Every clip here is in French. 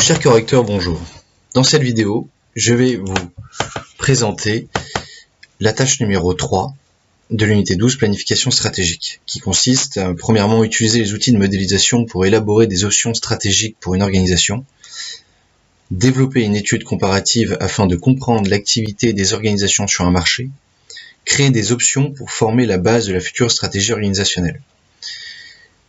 Chers correcteurs, bonjour. Dans cette vidéo, je vais vous présenter la tâche numéro 3 de l'unité 12, planification stratégique, qui consiste à, premièrement, utiliser les outils de modélisation pour élaborer des options stratégiques pour une organisation, développer une étude comparative afin de comprendre l'activité des organisations sur un marché, créer des options pour former la base de la future stratégie organisationnelle.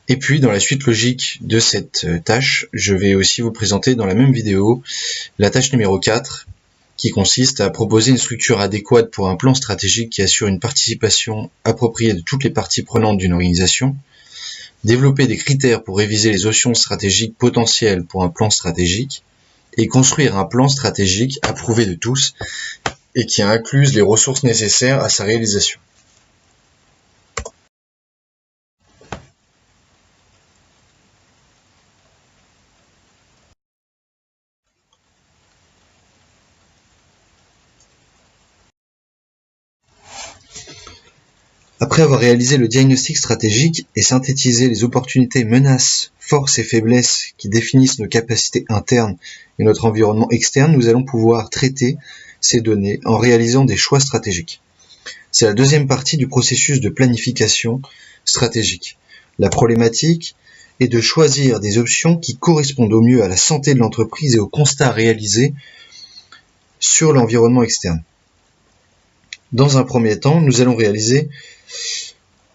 Et puis, dans la suite logique de cette tâche, je vais aussi vous présenter dans la même vidéo la tâche numéro 4, qui consiste à proposer une structure adéquate pour un plan stratégique qui assure une participation appropriée de toutes les parties prenantes d'une organisation, développer des critères pour réviser les options stratégiques potentielles pour un plan stratégique, et construire un plan stratégique approuvé de tous et qui incluse les ressources nécessaires à sa réalisation. Après avoir réalisé le diagnostic stratégique et synthétisé les opportunités, menaces, forces et faiblesses qui définissent nos capacités internes et notre environnement externe, nous allons pouvoir traiter ces données en réalisant des choix stratégiques. C'est la deuxième partie du processus de planification stratégique. La problématique est de choisir des options qui correspondent au mieux à la santé de l'entreprise et aux constats réalisés sur l'environnement externe. Dans un premier temps, nous allons réaliser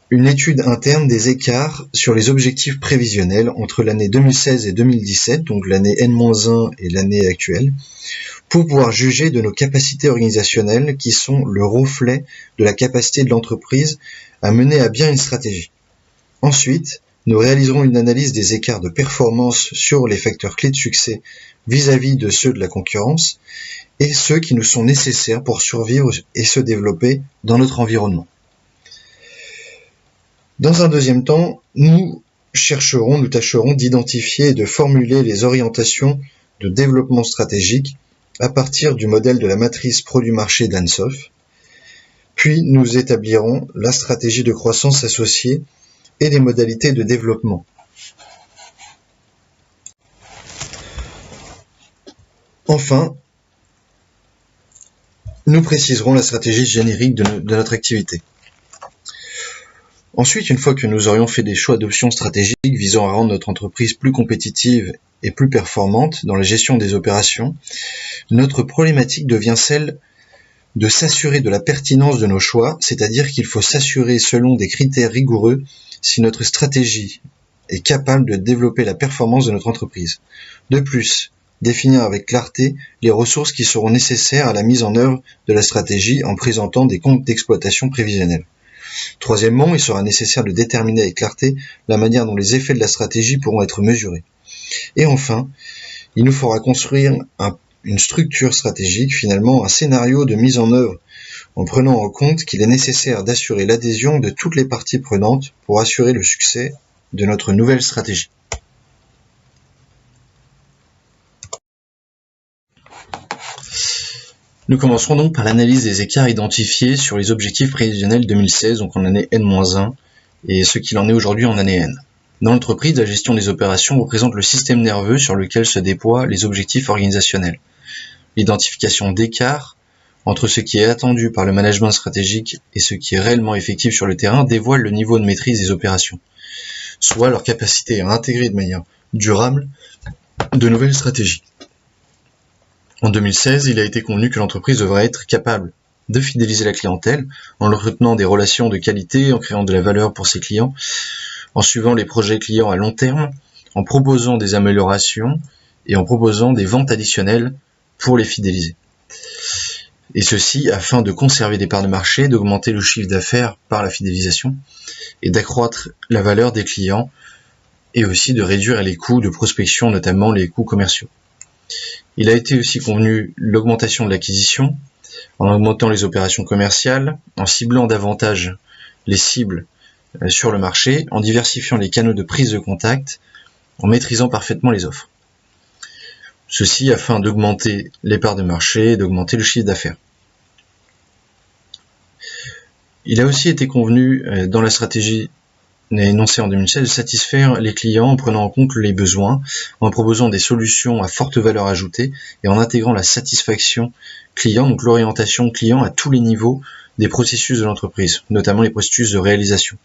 une étude interne des écarts sur les objectifs prévisionnels entre l'année 2016 et 2017, donc l'année N-1 et l'année actuelle, pour pouvoir juger de nos capacités organisationnelles qui sont le reflet de la capacité de l'entreprise à mener à bien une stratégie. Ensuite, nous réaliserons une analyse des écarts de performance sur les facteurs clés de succès vis-à-vis de ceux de la concurrence et ceux qui nous sont nécessaires pour survivre et se développer dans notre environnement. Dans un deuxième temps, nous tâcherons d'identifier et de formuler les orientations de développement stratégique à partir du modèle de la matrice produit-marché d'Ansoff. Puis nous établirons la stratégie de croissance associée et les modalités de développement. Enfin, nous préciserons la stratégie générique de notre activité. Ensuite, une fois que nous aurions fait des choix d'options stratégiques visant à rendre notre entreprise plus compétitive et plus performante dans la gestion des opérations, notre problématique devient celle de s'assurer de la pertinence de nos choix, c'est-à-dire qu'il faut s'assurer selon des critères rigoureux si notre stratégie est capable de développer la performance de notre entreprise. De plus, définir avec clarté les ressources qui seront nécessaires à la mise en œuvre de la stratégie en présentant des comptes d'exploitation prévisionnels. Troisièmement, il sera nécessaire de déterminer avec clarté la manière dont les effets de la stratégie pourront être mesurés. Et enfin, il nous faudra construire une structure stratégique, finalement un scénario de mise en œuvre, en prenant en compte qu'il est nécessaire d'assurer l'adhésion de toutes les parties prenantes pour assurer le succès de notre nouvelle stratégie. Nous commencerons donc par l'analyse des écarts identifiés sur les objectifs prévisionnels 2016, donc en année N-1, et ce qu'il en est aujourd'hui en année N. Dans l'entreprise, la gestion des opérations représente le système nerveux sur lequel se déploient les objectifs organisationnels. L'identification d'écarts entre ce qui est attendu par le management stratégique et ce qui est réellement effectif sur le terrain dévoile le niveau de maîtrise des opérations, soit leur capacité à intégrer de manière durable de nouvelles stratégies. En 2016, il a été convenu que l'entreprise devrait être capable de fidéliser la clientèle en entretenant des relations de qualité, en créant de la valeur pour ses clients, en suivant les projets clients à long terme, en proposant des améliorations et en proposant des ventes additionnelles pour les fidéliser. Et ceci afin de conserver des parts de marché, d'augmenter le chiffre d'affaires par la fidélisation et d'accroître la valeur des clients et aussi de réduire les coûts de prospection, notamment les coûts commerciaux. Il a été aussi convenu l'augmentation de l'acquisition, en augmentant les opérations commerciales, en ciblant davantage les cibles sur le marché, en diversifiant les canaux de prise de contact, en maîtrisant parfaitement les offres. Ceci afin d'augmenter les parts de marché et d'augmenter le chiffre d'affaires. Il a aussi été convenu dans la stratégie énoncé en 2016 de satisfaire les clients en prenant en compte les besoins, en proposant des solutions à forte valeur ajoutée et en intégrant la satisfaction client, donc l'orientation client à tous les niveaux des processus de l'entreprise, notamment les processus de réalisation.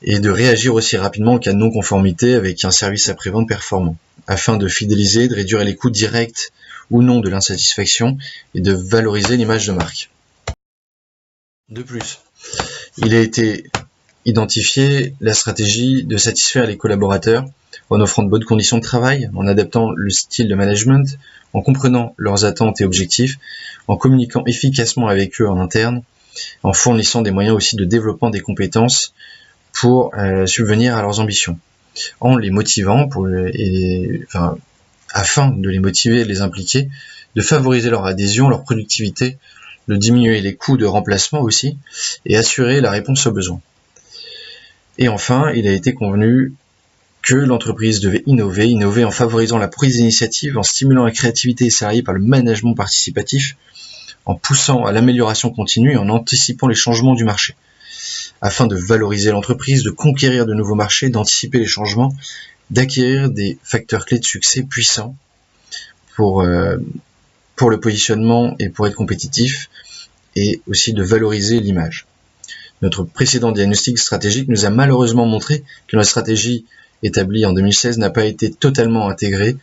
Et de réagir aussi rapidement en cas de non-conformité avec un service après-vente performant, afin de fidéliser, de réduire les coûts directs ou non de l'insatisfaction et de valoriser l'image de marque. De plus, il a été identifié la stratégie de satisfaire les collaborateurs en offrant de bonnes conditions de travail, en adaptant le style de management, en comprenant leurs attentes et objectifs, en communiquant efficacement avec eux en interne, en fournissant des moyens aussi de développement des compétences pour subvenir à leurs ambitions, en les motivant afin de les motiver et de les impliquer, de favoriser leur adhésion, leur productivité, de diminuer les coûts de remplacement aussi, et assurer la réponse aux besoins. Et enfin, il a été convenu que l'entreprise devait innover en favorisant la prise d'initiative, en stimulant la créativité des salariés par le management participatif, en poussant à l'amélioration continue et en anticipant les changements du marché, afin de valoriser l'entreprise, de conquérir de nouveaux marchés, d'anticiper les changements, d'acquérir des facteurs clés de succès puissants pour le positionnement et pour être compétitif, et aussi de valoriser l'image. Notre précédent diagnostic stratégique nous a malheureusement montré que notre stratégie établie en 2016 n'a pas été totalement intégrée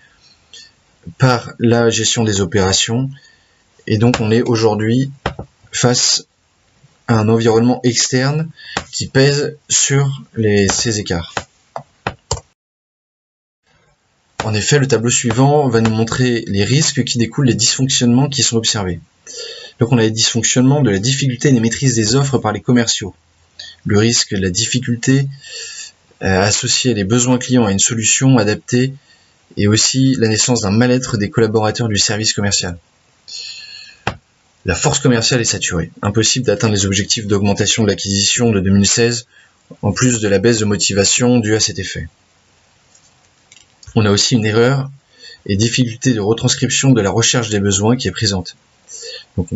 par la gestion des opérations, et donc on est aujourd'hui face à un environnement externe qui pèse sur ces écarts. En effet, le tableau suivant va nous montrer les risques qui découlent des dysfonctionnements qui sont observés. Donc on a les dysfonctionnements de la difficulté et des maîtrises des offres par les commerciaux. Le risque de la difficulté à associer les besoins clients à une solution adaptée, et aussi la naissance d'un mal-être des collaborateurs du service commercial. La force commerciale est saturée. Impossible d'atteindre les objectifs d'augmentation de l'acquisition de 2016, en plus de la baisse de motivation due à cet effet. On a aussi une erreur et difficulté de retranscription de la recherche des besoins qui est présente. Donc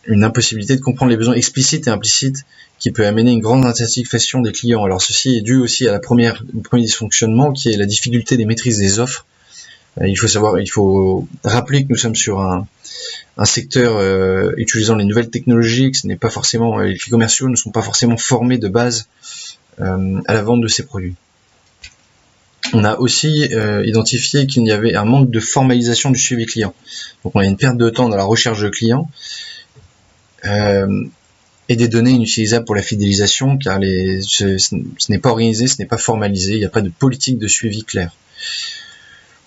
une impossibilité de comprendre les besoins explicites et implicites qui peut amener une grande insatisfaction des clients. Alors ceci est dû aussi à au premier dysfonctionnement qui est la difficulté des maîtrises des offres. Il faut rappeler que nous sommes sur un secteur utilisant les nouvelles technologies, que ce n'est pas forcément, les commerciaux ne sont pas forcément formés de base à la vente de ces produits. On a aussi identifié qu'il y avait un manque de formalisation du suivi client. Donc on a une perte de temps dans la recherche de clients et des données inutilisables pour la fidélisation, car ce n'est pas organisé, ce n'est pas formalisé, il n'y a pas de politique de suivi claire.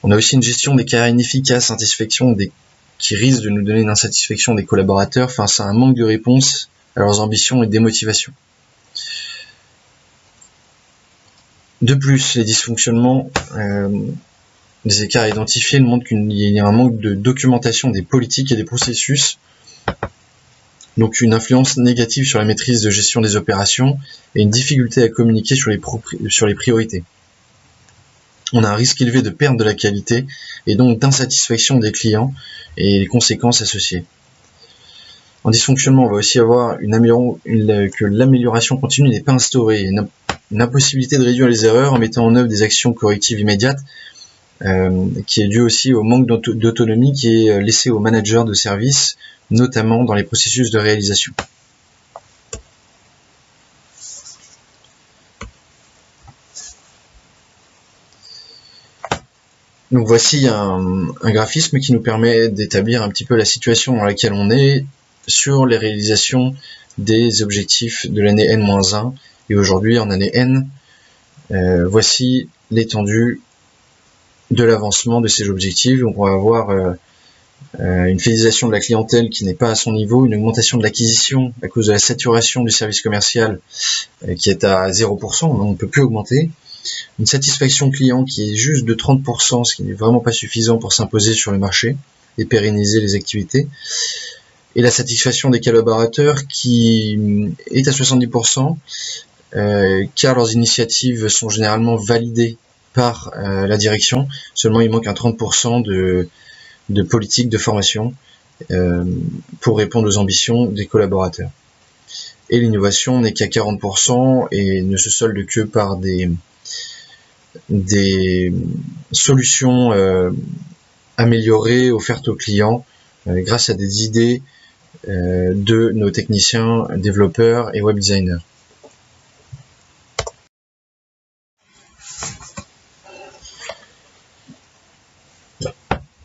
On a aussi une gestion des carrières inefficaces, qui risque de nous donner une insatisfaction des collaborateurs face à un manque de réponse à leurs ambitions et démotivation. De plus, les dysfonctionnements, les écarts identifiés montrent qu'il y a un manque de documentation des politiques et des processus, donc une influence négative sur la maîtrise de gestion des opérations et une difficulté à communiquer sur les priorités. On a un risque élevé de perte de la qualité et donc d'insatisfaction des clients et les conséquences associées. En dysfonctionnement, on va aussi avoir que l'amélioration continue n'est pas instaurée, une impossibilité de réduire les erreurs en mettant en œuvre des actions correctives immédiates, qui est due aussi au manque d'autonomie qui est laissé aux managers de service, notamment dans les processus de réalisation. Donc voici un graphisme qui nous permet d'établir un petit peu la situation dans laquelle on est sur les réalisations des objectifs de l'année N-1 et aujourd'hui en année N. Voici l'étendue de l'avancement de ces objectifs. Donc on va avoir une fidélisation de la clientèle qui n'est pas à son niveau, une augmentation de l'acquisition à cause de la saturation du service commercial qui est à 0%, donc on ne peut plus augmenter. Une satisfaction client qui est juste de 30%, ce qui n'est vraiment pas suffisant pour s'imposer sur le marché et pérenniser les activités. Et la satisfaction des collaborateurs qui est à 70%, car leurs initiatives sont généralement validées par la direction. Seulement il manque un 30% de politique de formation pour répondre aux ambitions des collaborateurs. et l'innovation n'est qu'à 40% et ne se solde que par des solutions améliorées offertes aux clients grâce à des idées de nos techniciens, développeurs et web designers.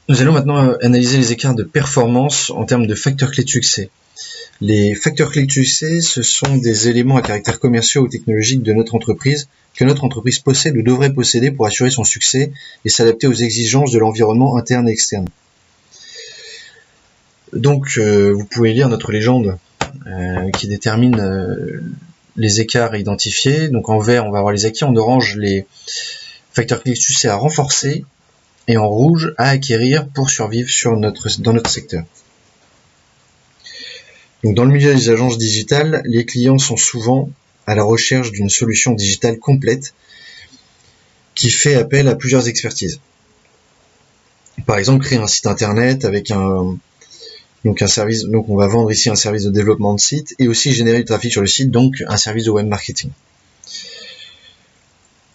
Nous allons maintenant analyser les écarts de performance en termes de facteurs clés de succès. Les facteurs clés de succès, ce sont des éléments à caractère commercial ou technologique de notre entreprise, que notre entreprise possède ou devrait posséder pour assurer son succès et s'adapter aux exigences de l'environnement interne et externe. Donc, vous pouvez lire notre légende qui détermine les écarts identifiés. Donc en vert, on va avoir les acquis, en orange, les facteurs clés de succès à renforcer, et en rouge, à acquérir pour survivre dans notre secteur. Donc dans le milieu des agences digitales, les clients sont souvent à la recherche d'une solution digitale complète qui fait appel à plusieurs expertises. Par exemple, créer un site internet avec un service, donc on va vendre ici un service de développement de site et aussi générer du trafic sur le site, donc un service de web marketing.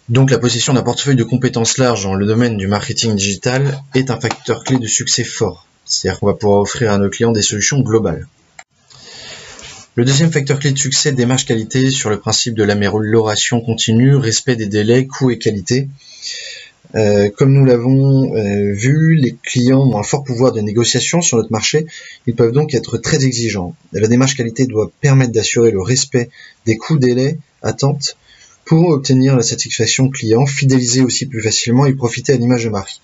Donc la possession d'un portefeuille de compétences large dans le domaine du marketing digital est un facteur clé de succès fort. C'est-à-dire qu'on va pouvoir offrir à nos clients des solutions globales. Le deuxième facteur clé de succès, démarche qualité sur le principe de l'amélioration continue, respect des délais, coût et qualité. Comme nous l'avons vu, les clients ont un fort pouvoir de négociation sur notre marché. Ils peuvent donc être très exigeants. La démarche qualité doit permettre d'assurer le respect des coûts, délais, attentes, pour obtenir la satisfaction client, fidéliser aussi plus facilement et profiter à l'image de marque.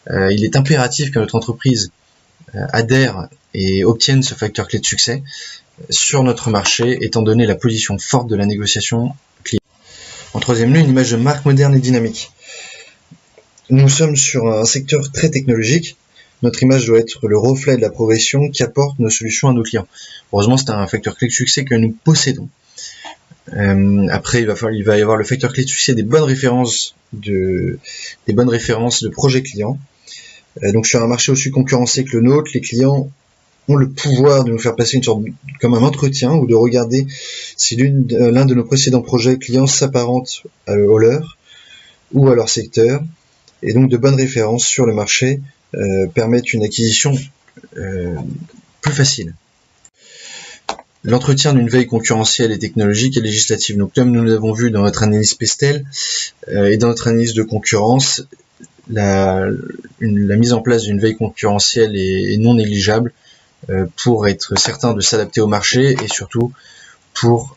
Il est impératif que notre entreprise adhère et obtienne ce facteur clé de succès sur notre marché, étant donné la position forte de la négociation client. En troisième lieu, une image de marque moderne et dynamique. Nous sommes sur un secteur très technologique. Notre image doit être le reflet de la progression qu'apportent nos solutions à nos clients. Heureusement, c'est un facteur clé de succès que nous possédons. Après, il va y avoir le facteur clé de succès des bonnes références de projets clients. Donc sur un marché aussi concurrencé que le nôtre, les clients ont le pouvoir de nous faire passer une sorte comme un entretien ou de regarder si l'un de nos précédents projets clients s'apparente au leur ou à leur secteur. Et donc de bonnes références sur le marché permettent une acquisition plus facile. L'entretien d'une veille concurrentielle et technologique et législative. Donc comme nous l'avons vu dans notre analyse Pestel et dans notre analyse de concurrence, la mise en place d'une veille concurrentielle est non négligeable pour être certain de s'adapter au marché et surtout pour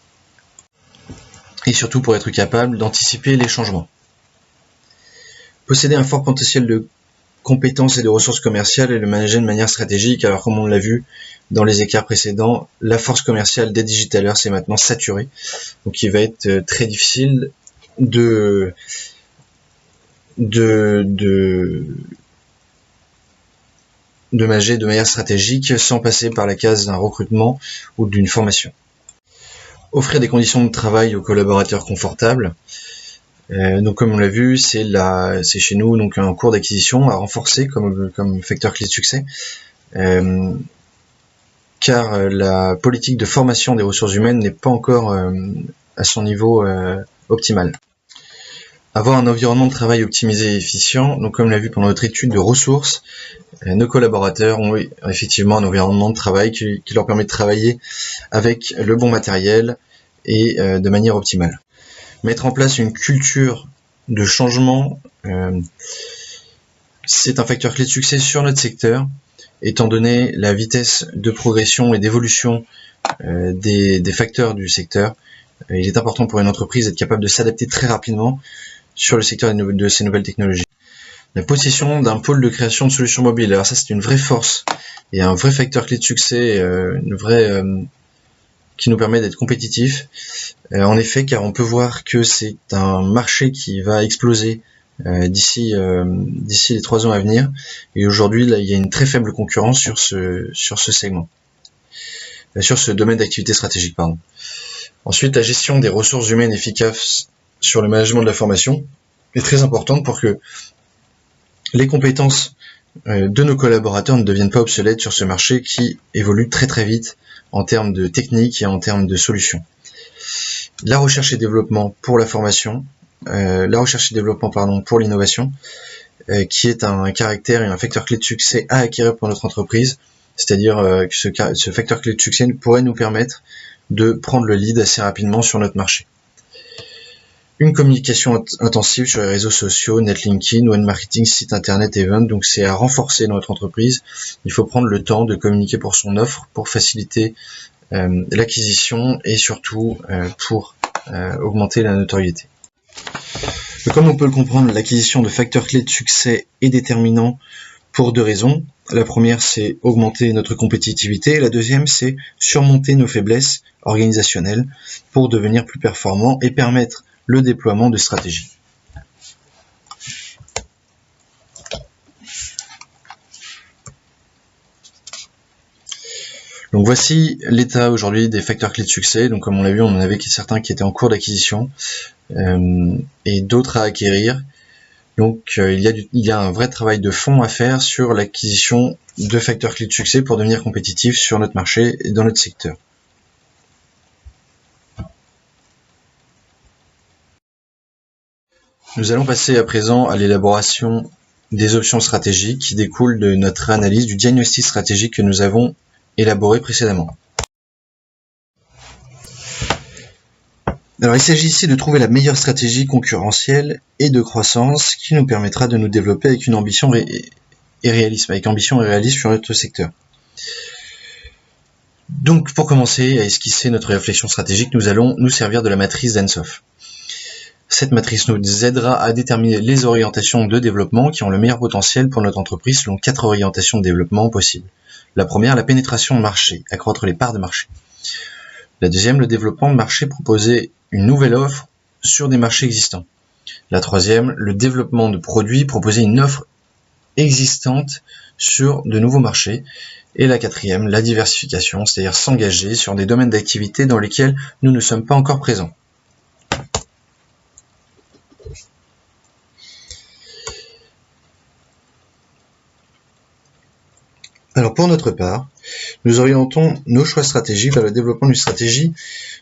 être capable d'anticiper les changements. Posséder un fort potentiel de compétences et de ressources commerciales et le manager de manière stratégique. Alors comme on l'a vu dans les écarts précédents, la force commerciale des digitalers c'est maintenant saturé. Donc il va être très difficile de manager de manière stratégique sans passer par la case d'un recrutement ou d'une formation. Offrir des conditions de travail aux collaborateurs confortables. Donc comme on l'a vu, c'est chez nous donc un cours d'acquisition à renforcer comme facteur clé de succès, car la politique de formation des ressources humaines n'est pas encore à son niveau optimal. Avoir un environnement de travail optimisé et efficient, donc comme l'a vu pendant notre étude de ressources, nos collaborateurs ont effectivement un environnement de travail qui leur permet de travailler avec le bon matériel et de manière optimale. Mettre en place une culture de changement, c'est un facteur clé de succès sur notre secteur, étant donné la vitesse de progression et d'évolution des facteurs du secteur. Il est important pour une entreprise d'être capable de s'adapter très rapidement sur le secteur de ces nouvelles technologies. La possession d'un pôle de création de solutions mobiles. Alors ça, c'est une vraie force et un vrai facteur clé de succès, qui nous permet d'être compétitifs. En effet, car on peut voir que c'est un marché qui va exploser d'ici les 3 ans à venir. Et aujourd'hui, là, il y a une très faible concurrence sur ce segment, sur ce domaine d'activité stratégique, pardon. Ensuite, la gestion des ressources humaines efficaces sur le management de la formation est très importante pour que les compétences de nos collaborateurs ne deviennent pas obsolètes sur ce marché qui évolue très très vite en termes de technique et en termes de solutions. La recherche et développement pour la formation, pour l'innovation, qui est un caractère et un facteur clé de succès à acquérir pour notre entreprise. C'est-à-dire que ce facteur clé de succès pourrait nous permettre de prendre le lead assez rapidement sur notre marché. Une communication intensive sur les réseaux sociaux, netlinking, web marketing, site internet, event, donc c'est à renforcer dans notre entreprise. Il faut prendre le temps de communiquer pour son offre, pour faciliter l'acquisition et surtout pour augmenter la notoriété. Comme on peut le comprendre, l'acquisition de facteurs clés de succès est déterminant pour deux raisons. La première, c'est augmenter notre compétitivité. La deuxième, c'est surmonter nos faiblesses organisationnelles pour devenir plus performants et permettre le déploiement de stratégies. Donc voici l'état aujourd'hui des facteurs clés de succès. Donc comme on l'a vu, on en avait certains qui étaient en cours d'acquisition et d'autres à acquérir. Donc il y a un vrai travail de fond à faire sur l'acquisition de facteurs clés de succès pour devenir compétitif sur notre marché et dans notre secteur. Nous allons passer à présent à l'élaboration des options stratégiques qui découlent de notre analyse du diagnostic stratégique que nous avons élaboré précédemment. Alors il s'agit ici de trouver la meilleure stratégie concurrentielle et de croissance qui nous permettra de nous développer avec une ambition et réalisme sur notre secteur. Donc pour commencer à esquisser notre réflexion stratégique, nous allons nous servir de la matrice d'Ansoff. Cette matrice nous aidera à déterminer les orientations de développement qui ont le meilleur potentiel pour notre entreprise selon 4 orientations de développement possibles. La première, la pénétration de marché, accroître les parts de marché. La deuxième, le développement de marché, proposer une nouvelle offre sur des marchés existants. La troisième, le développement de produits, proposer une offre existante sur de nouveaux marchés. Et la quatrième, la diversification, c'est-à-dire s'engager sur des domaines d'activité dans lesquels nous ne sommes pas encore présents. Alors pour notre part, nous orientons nos choix stratégiques vers le développement d'une stratégie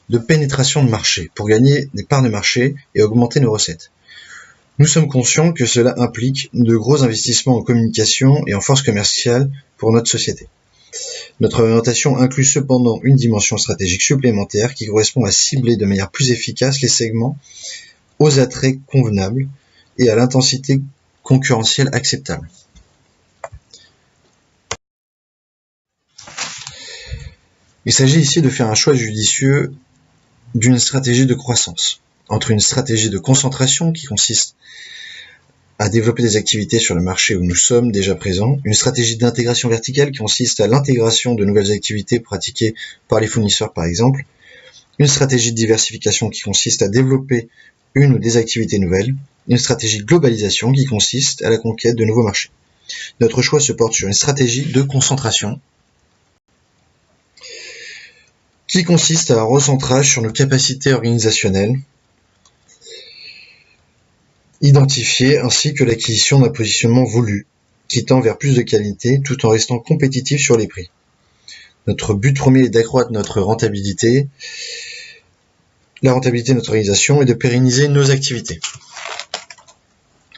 de pénétration de marché pour gagner des parts de marché et augmenter nos recettes. Nous sommes conscients que cela implique de gros investissements en communication et en force commerciale pour notre société. Notre orientation inclut cependant une dimension stratégique supplémentaire qui correspond à cibler de manière plus efficace les segments aux attraits convenables et à l'intensité concurrentielle acceptable. Il s'agit ici de faire un choix judicieux d'une stratégie de croissance, entre une stratégie de concentration qui consiste à développer des activités sur le marché où nous sommes déjà présents, une stratégie d'intégration verticale qui consiste à l'intégration de nouvelles activités pratiquées par les fournisseurs par exemple, une stratégie de diversification qui consiste à développer une ou des activités nouvelles, une stratégie de globalisation qui consiste à la conquête de nouveaux marchés. Notre choix se porte sur une stratégie de concentration qui consiste à un recentrage sur nos capacités organisationnelles, identifiées ainsi que l'acquisition d'un positionnement voulu, qui tend vers plus de qualité tout en restant compétitif sur les prix. Notre but premier est d'accroître notre rentabilité, la rentabilité de notre organisation et de pérenniser nos activités.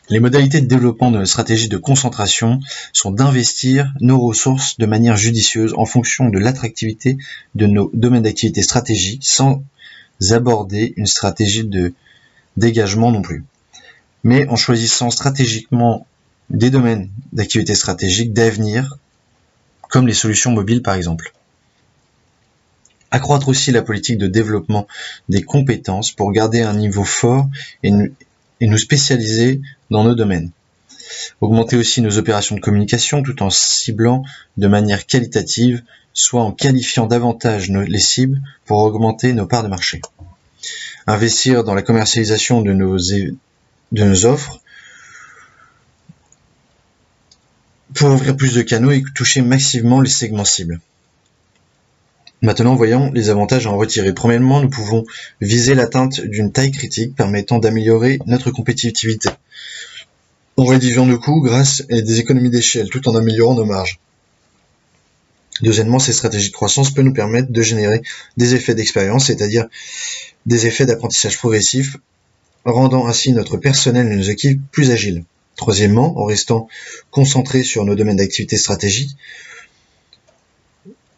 Les modalités de développement de notre stratégie de concentration sont d'investir nos ressources de manière judicieuse en fonction de l'attractivité de nos domaines d'activité stratégiques sans aborder une stratégie de dégagement non plus, mais en choisissant stratégiquement des domaines d'activité stratégiques d'avenir comme les solutions mobiles par exemple. Accroître aussi la politique de développement des compétences pour garder un niveau fort et nous spécialiser dans nos domaines. Augmenter aussi nos opérations de communication tout en ciblant de manière qualitative, soit en qualifiant davantage les cibles pour augmenter nos parts de marché. Investir dans la commercialisation de nos offres pour ouvrir plus de canaux et toucher massivement les segments cibles. Maintenant, voyons les avantages à en retirer. Premièrement, nous pouvons viser l'atteinte d'une taille critique permettant d'améliorer notre compétitivité. en réduisant nos coûts grâce à des économies d'échelle, tout en améliorant nos marges. Deuxièmement, ces stratégies de croissance peuvent nous permettre de générer des effets d'expérience, c'est-à-dire des effets d'apprentissage progressif, rendant ainsi notre personnel et nos équipes plus agiles. Troisièmement, en restant concentrés sur nos domaines d'activité stratégiques,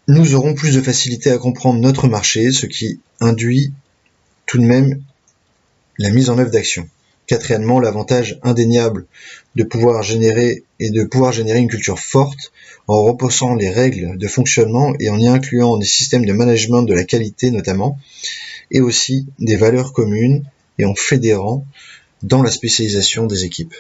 nous aurons plus de facilité à comprendre notre marché, ce qui induit tout de même la mise en œuvre d'actions. Quatrièmement, l'avantage indéniable de pouvoir générer une culture forte en repensant les règles de fonctionnement et en y incluant des systèmes de management de la qualité notamment, et aussi des valeurs communes et en fédérant dans la spécialisation des équipes.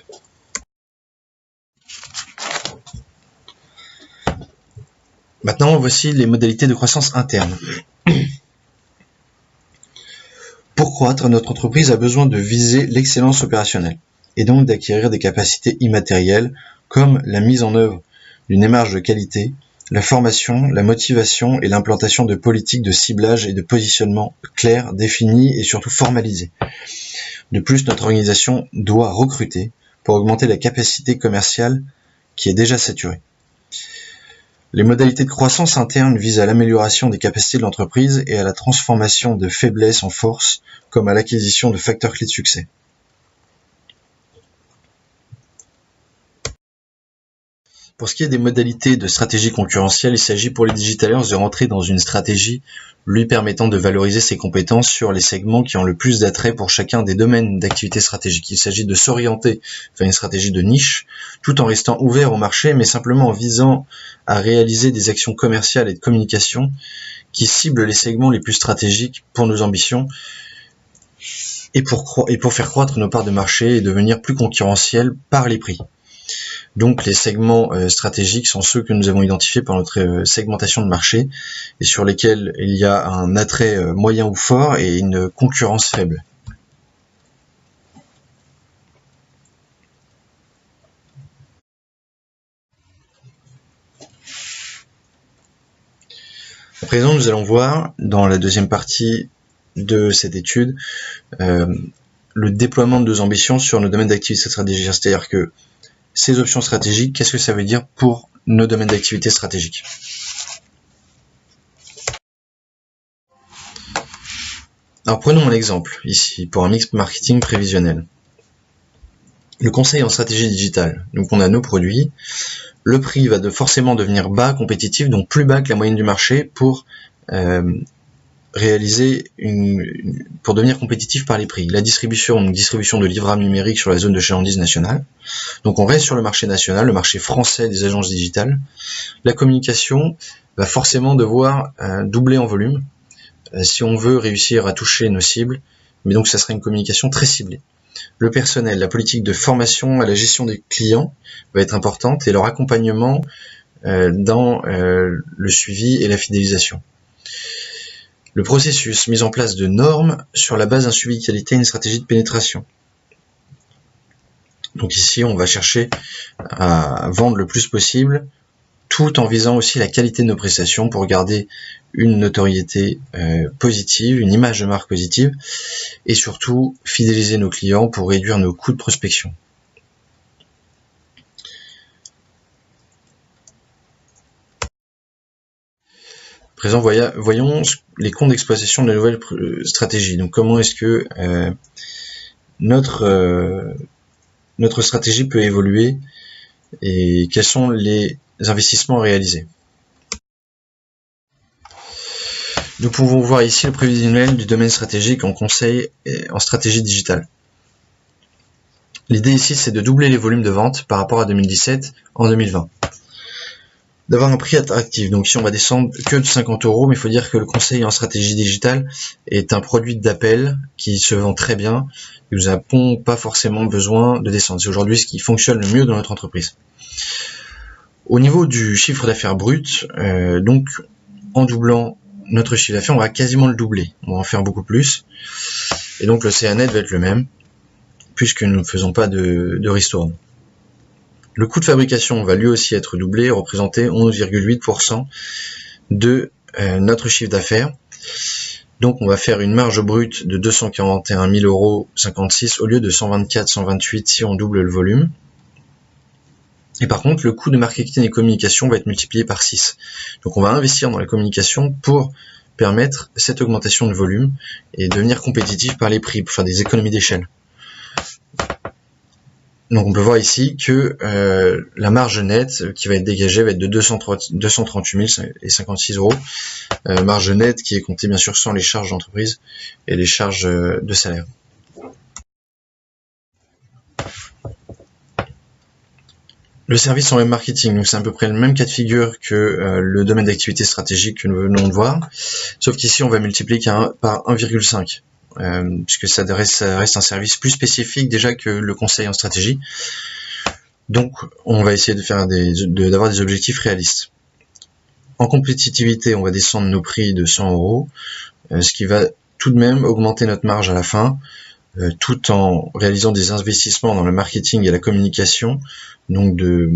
Maintenant, voici les modalités de croissance interne. Pour croître, notre entreprise a besoin de viser l'excellence opérationnelle et donc d'acquérir des capacités immatérielles comme la mise en œuvre d'une démarche de qualité, la formation, la motivation et l'implantation de politiques de ciblage et de positionnement clairs, définis et surtout formalisés. De plus, notre organisation doit recruter pour augmenter la capacité commerciale qui est déjà saturée. Les modalités de croissance interne visent à l'amélioration des capacités de l'entreprise et à la transformation de faiblesses en force, comme à l'acquisition de facteurs clés de succès. Pour ce qui est des modalités de stratégie concurrentielle, il s'agit pour les Digitalers de rentrer dans une stratégie lui permettant de valoriser ses compétences sur les segments qui ont le plus d'attrait pour chacun des domaines d'activité stratégique. Il s'agit de s'orienter vers une stratégie de niche, tout en restant ouvert au marché, mais simplement en visant à réaliser des actions commerciales et de communication qui ciblent les segments les plus stratégiques pour nos ambitions et pour faire croître nos parts de marché et devenir plus concurrentiels par les prix. Donc les segments stratégiques sont ceux que nous avons identifiés par notre segmentation de marché et sur lesquels il y a un attrait moyen ou fort et une concurrence faible. À présent, nous allons voir dans la deuxième partie de cette étude le déploiement de nos ambitions sur nos domaines d'activité stratégique, c'est-à-dire que ces options stratégiques, qu'est-ce que ça veut dire pour nos domaines d'activité stratégiques? Alors prenons un exemple ici pour un mix marketing prévisionnel. Le conseil en stratégie digitale. Donc on a nos produits, le prix va forcément devenir bas, compétitif, donc plus bas que la moyenne du marché pour pour devenir compétitif par les prix. La distribution de livrables numériques sur la zone de chalandise nationale. Donc on reste sur le marché national, le marché français des agences digitales. La communication va forcément devoir doubler en volume si on veut réussir à toucher nos cibles, mais donc ça sera une communication très ciblée. Le personnel, la politique de formation à la gestion des clients va être importante et leur accompagnement dans le suivi et la fidélisation. Le processus, mise en place de normes sur la base d'un suivi de qualité et une stratégie de pénétration. Donc ici, on va chercher à vendre le plus possible, tout en visant aussi la qualité de nos prestations pour garder une notoriété positive, une image de marque positive, et surtout fidéliser nos clients pour réduire nos coûts de prospection. À présent, voyons les comptes d'exploitation de la nouvelle stratégie. Donc comment est-ce que notre stratégie peut évoluer et quels sont les investissements à réaliser. Nous pouvons voir ici le prévisionnel du domaine stratégique en conseil et en stratégie digitale. L'idée ici, c'est de doubler les volumes de vente par rapport à 2017 en 2020. D'avoir un prix attractif. Donc ici, on va descendre que de 50 €, mais il faut dire que le conseil en stratégie digitale est un produit d'appel qui se vend très bien. Nous n'avons pas forcément besoin de descendre. C'est aujourd'hui ce qui fonctionne le mieux dans notre entreprise. Au niveau du chiffre d'affaires brut, donc en doublant notre chiffre d'affaires, on va quasiment le doubler. On va en faire beaucoup plus. Et donc le CA net va être le même, puisque nous ne faisons pas de ristourne. Le coût de fabrication va lui aussi être doublé, représenter 11,8% de notre chiffre d'affaires. Donc on va faire une marge brute de 241 000,56 € au lieu de 124, 128 si on double le volume. Et par contre, le coût de marketing et communication va être multiplié par 6. Donc on va investir dans la communication pour permettre cette augmentation de volume et devenir compétitif par les prix, pour faire des économies d'échelle. Donc on peut voir ici que la marge nette qui va être dégagée va être de 238 056 €. Marge nette qui est comptée bien sûr sans les charges d'entreprise et les charges de salaire. Le service en web marketing, donc c'est à peu près le même cas de figure que le domaine d'activité stratégique que nous venons de voir, sauf qu'ici on va multiplier par 1,5. Puisque ça reste un service plus spécifique déjà que le conseil en stratégie. Donc on va essayer d'avoir des objectifs réalistes. En compétitivité, on va descendre nos prix de 100 €, ce qui va tout de même augmenter notre marge à la fin, tout en réalisant des investissements dans le marketing et la communication, donc de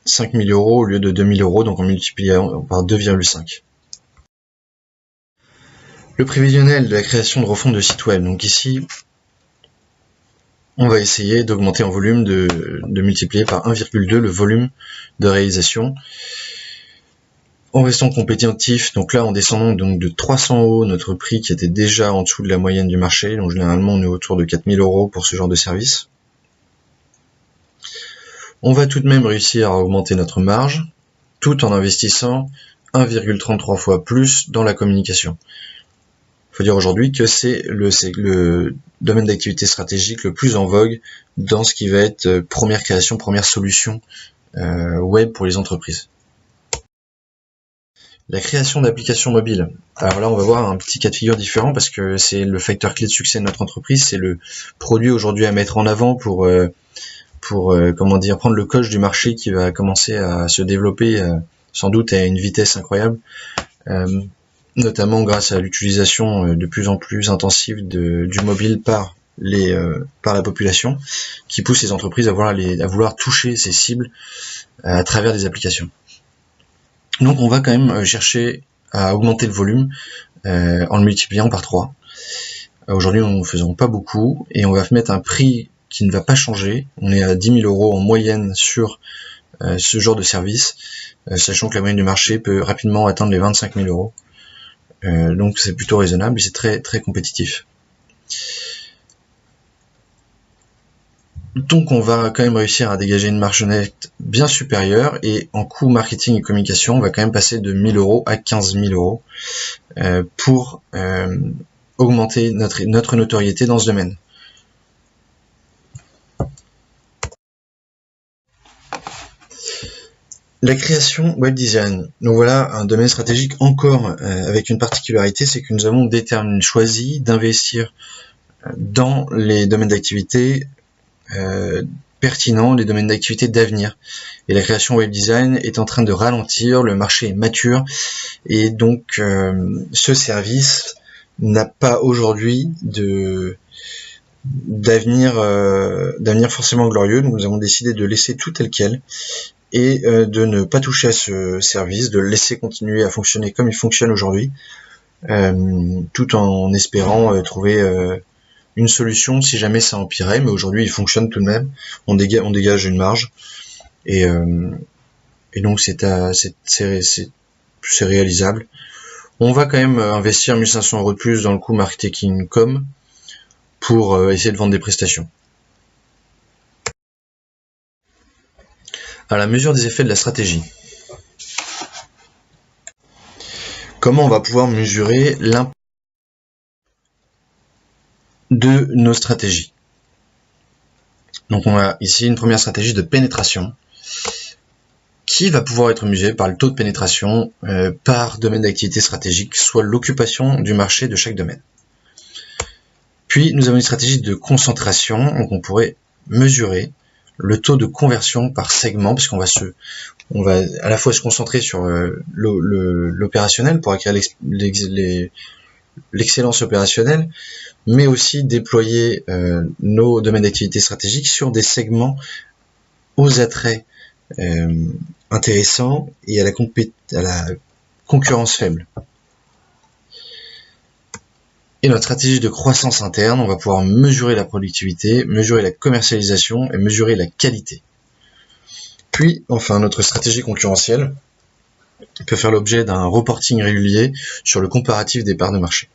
5 000 € au lieu de 2 000 €, donc en multipliant par 2,5. Le prévisionnel de la création de refonte de site web. Donc ici, on va essayer d'augmenter en volume, de multiplier par 1,2 le volume de réalisation. En restant compétitif, donc là en descendant donc de 300 € notre prix qui était déjà en dessous de la moyenne du marché, donc généralement on est autour de 4 000 € pour ce genre de service. On va tout de même réussir à augmenter notre marge, tout en investissant 1,33 fois plus dans la communication. Il faut dire aujourd'hui que c'est le domaine d'activité stratégique le plus en vogue dans ce qui va être première création, première solution web pour les entreprises. La création d'applications mobiles. Alors là, on va voir un petit cas de figure différent parce que c'est le facteur clé de succès de notre entreprise. C'est le produit aujourd'hui à mettre en avant pour prendre le coche du marché qui va commencer à se développer sans doute à une vitesse incroyable. Notamment grâce à l'utilisation de plus en plus intensive du mobile par la population, qui pousse les entreprises à vouloir toucher ces cibles à travers des applications. Donc on va quand même chercher à augmenter le volume en le multipliant par 3. Aujourd'hui nous ne faisons pas beaucoup et on va mettre un prix qui ne va pas changer. On est à 10 000 € en moyenne sur ce genre de service, sachant que la moyenne du marché peut rapidement atteindre les 25 000 €. Donc c'est plutôt raisonnable et c'est très très compétitif. Donc on va quand même réussir à dégager une marge nette bien supérieure et en coût marketing et communication on va quand même passer de 1 000 € à 15 000 € pour augmenter notre notoriété dans ce domaine. La création web design. Donc voilà un domaine stratégique encore avec une particularité, c'est que nous avons choisi d'investir dans les domaines d'activité pertinents, les domaines d'activité d'avenir. Et la création web design est en train de ralentir, le marché est mature et donc ce service n'a pas aujourd'hui d'avenir forcément glorieux. Donc nous avons décidé de laisser tout tel quel et de ne pas toucher à ce service, de le laisser continuer à fonctionner comme il fonctionne aujourd'hui, tout en espérant trouver une solution si jamais ça empirait, mais aujourd'hui il fonctionne tout de même, on dégage une marge, et donc c'est réalisable. On va quand même investir 1 500 € de plus dans le coût marketing com pour essayer de vendre des prestations. À la mesure des effets de la stratégie. Comment on va pouvoir mesurer l'impact de nos stratégies? Donc on a ici une première stratégie de pénétration qui va pouvoir être mesurée par le taux de pénétration par domaine d'activité stratégique, soit l'occupation du marché de chaque domaine. Puis nous avons une stratégie de concentration, donc on pourrait mesurer le taux de conversion par segment, parce qu'on va à la fois se concentrer sur l'opérationnel pour acquérir l'excellence opérationnelle, mais aussi déployer nos domaines d'activité stratégique sur des segments aux attraits intéressants et à la concurrence faible. Et notre stratégie de croissance interne, on va pouvoir mesurer la productivité, mesurer la commercialisation et mesurer la qualité. Puis, enfin, notre stratégie concurrentielle peut faire l'objet d'un reporting régulier sur le comparatif des parts de marché.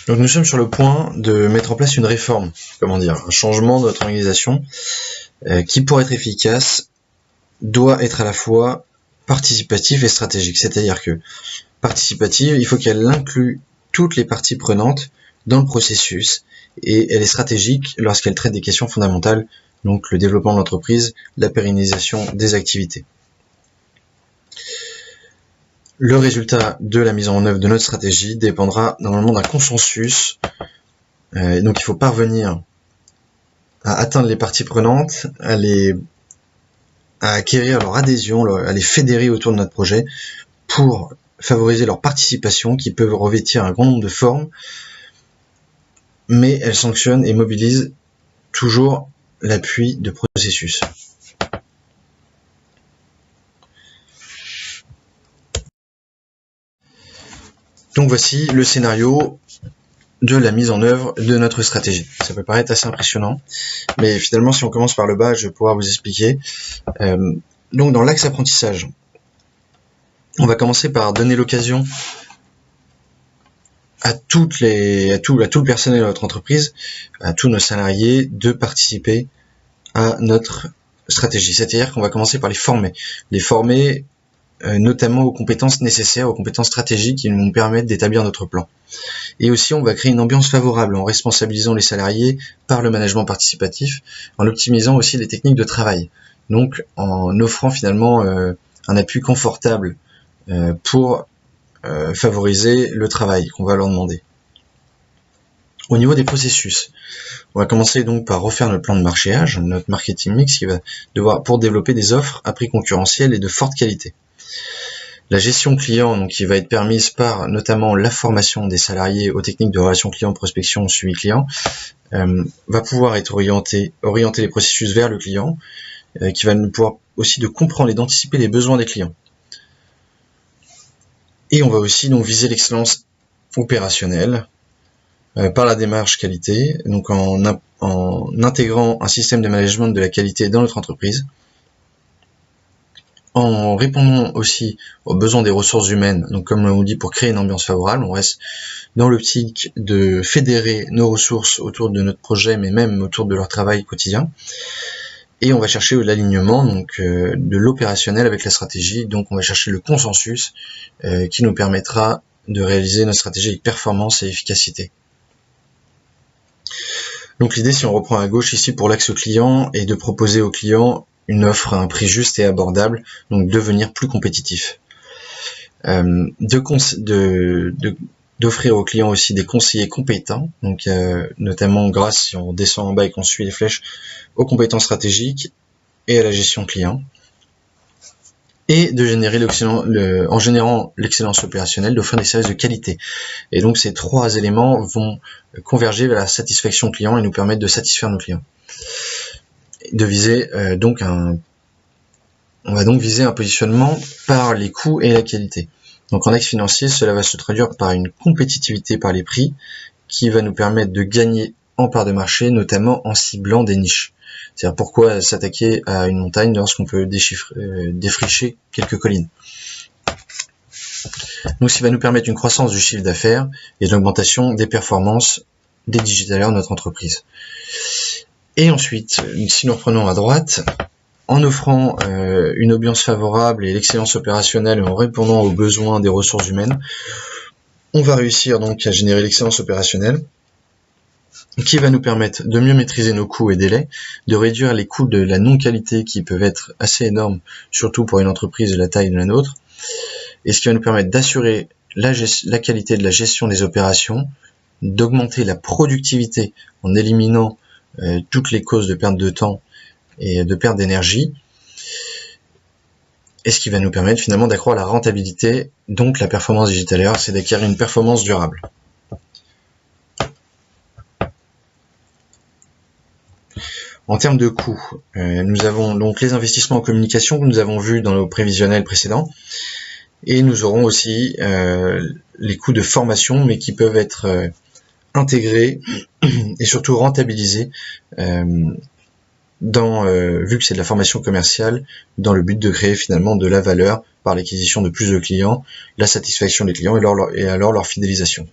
Donc nous sommes sur le point de mettre en place une réforme, un changement de notre organisation qui, pour être efficace, doit être à la fois participatif et stratégique. C'est-à-dire que participative, il faut qu'elle inclue toutes les parties prenantes dans le processus, et elle est stratégique lorsqu'elle traite des questions fondamentales, donc le développement de l'entreprise, la pérennisation des activités. Le résultat de la mise en œuvre de notre stratégie dépendra normalement d'un consensus, donc il faut parvenir à atteindre les parties prenantes, à acquérir leur adhésion, à les fédérer autour de notre projet pour favoriser leur participation, qui peuvent revêtir un grand nombre de formes, mais elles sanctionnent et mobilisent toujours l'appui de processus. Donc voici le scénario de la mise en œuvre de notre stratégie. Ça peut paraître assez impressionnant, mais finalement, si on commence par le bas, je vais pouvoir vous expliquer. Donc dans l'axe apprentissage, on va commencer par donner l'occasion à tout le personnel de notre entreprise, à tous nos salariés, de participer à notre stratégie. C'est-à-dire qu'on va commencer par les former notamment aux compétences nécessaires, aux compétences stratégiques qui nous permettent d'établir notre plan. Et aussi, on va créer une ambiance favorable en responsabilisant les salariés par le management participatif, en optimisant aussi les techniques de travail. Donc, en offrant finalement un appui confortable pour favoriser le travail qu'on va leur demander. Au niveau des processus, on va commencer donc par refaire notre plan de marchéage, notre marketing mix, pour développer des offres à prix concurrentiel et de forte qualité. La gestion client, donc, qui va être permise par notamment la formation des salariés aux techniques de relation client, prospection, suivi client, va pouvoir être orienter les processus vers le client, qui va nous pouvoir aussi de comprendre et d'anticiper les besoins des clients. Et on va aussi donc viser l'excellence opérationnelle par la démarche qualité, donc en intégrant un système de management de la qualité dans notre entreprise, en répondant aussi aux besoins des ressources humaines, donc comme on dit, pour créer une ambiance favorable. On reste dans l'optique de fédérer nos ressources autour de notre projet, mais même autour de leur travail quotidien. Et on va chercher l'alignement donc de l'opérationnel avec la stratégie. Donc on va chercher le consensus qui nous permettra de réaliser notre stratégie avec performance et efficacité. Donc l'idée, si on reprend à gauche ici pour l'axe client, est de proposer au client une offre à un prix juste et abordable, donc devenir plus compétitif. D'offrir aux clients aussi des conseillers compétents, donc notamment grâce, si on descend en bas et qu'on suit les flèches, aux compétences stratégiques et à la gestion client, et de générer en générant l'excellence opérationnelle, d'offrir des services de qualité. Et donc ces trois éléments vont converger vers la satisfaction client et nous permettre de satisfaire nos clients. De viser on va donc viser un positionnement par les coûts et la qualité. Donc en axe financier, cela va se traduire par une compétitivité par les prix qui va nous permettre de gagner en part de marché, notamment en ciblant des niches. C'est-à-dire pourquoi s'attaquer à une montagne lorsqu'on peut défricher quelques collines. Donc ce qui va nous permettre une croissance du chiffre d'affaires et une augmentation des performances des digitalers de notre entreprise. Et ensuite, si nous reprenons à droite, en offrant une ambiance favorable et l'excellence opérationnelle et en répondant aux besoins des ressources humaines, on va réussir donc à générer l'excellence opérationnelle qui va nous permettre de mieux maîtriser nos coûts et délais, de réduire les coûts de la non-qualité qui peuvent être assez énormes, surtout pour une entreprise de la taille de la nôtre, et ce qui va nous permettre d'assurer la qualité de la gestion des opérations, d'augmenter la productivité en éliminant toutes les causes de perte de temps et de perte d'énergie, et ce qui va nous permettre finalement d'accroître la rentabilité, donc la performance digitalaire, c'est d'acquérir une performance durable. En termes de coûts, nous avons donc les investissements en communication que nous avons vus dans nos prévisionnels précédents, et nous aurons aussi les coûts de formation, mais qui peuvent être intégrés et surtout rentabiliser vu que c'est de la formation commerciale, dans le but de créer finalement de la valeur par l'acquisition de plus de clients, la satisfaction des clients et alors leur fidélisation.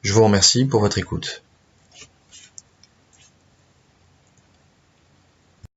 Je vous remercie pour votre écoute.